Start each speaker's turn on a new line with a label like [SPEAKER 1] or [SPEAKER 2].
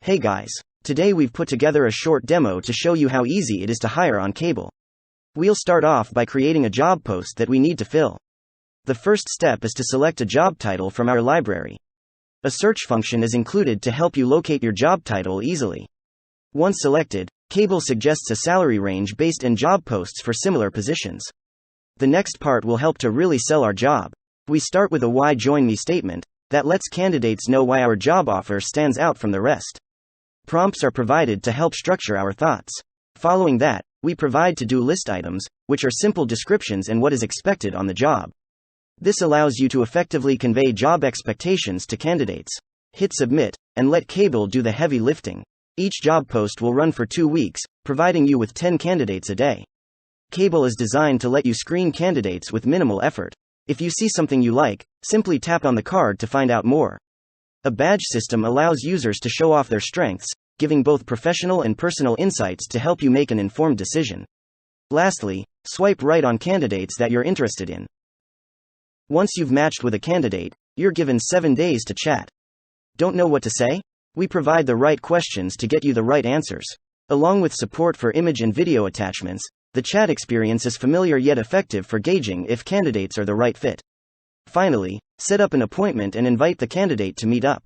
[SPEAKER 1] Hey guys. Today we've put together a short demo to show you how easy it is to hire on Kabel. We'll start off by creating a job post that we need to fill. The first step is to select a job title from our library. A search function is included to help you locate your job title easily. Once selected, Kabel suggests a salary range based in job posts for similar positions. The next part will help to really sell our job. We start with a "Why join me" statement that lets candidates know why our job offer stands out from the rest. Prompts are provided to help structure our thoughts. Following that, we provide to-do list items, which are simple descriptions and what is expected on the job. This allows you to effectively convey job expectations to candidates. Hit submit, and let Kabel do the heavy lifting. Each job post will run for 2 weeks, providing you with 10 candidates a day. Kabel is designed to let you screen candidates with minimal effort. If you see something you like, simply tap on the card to find out more. A badge system allows users to show off their strengths, giving both professional and personal insights to help you make an informed decision. Lastly, swipe right on candidates that you're interested in. Once you've matched with a candidate, you're given 7 days to chat. Don't know what to say? We provide the right questions to get you the right answers. Along with support for image and video attachments, the chat experience is familiar yet effective for gauging if candidates are the right fit. Finally, set up an appointment and invite the candidate to meet up.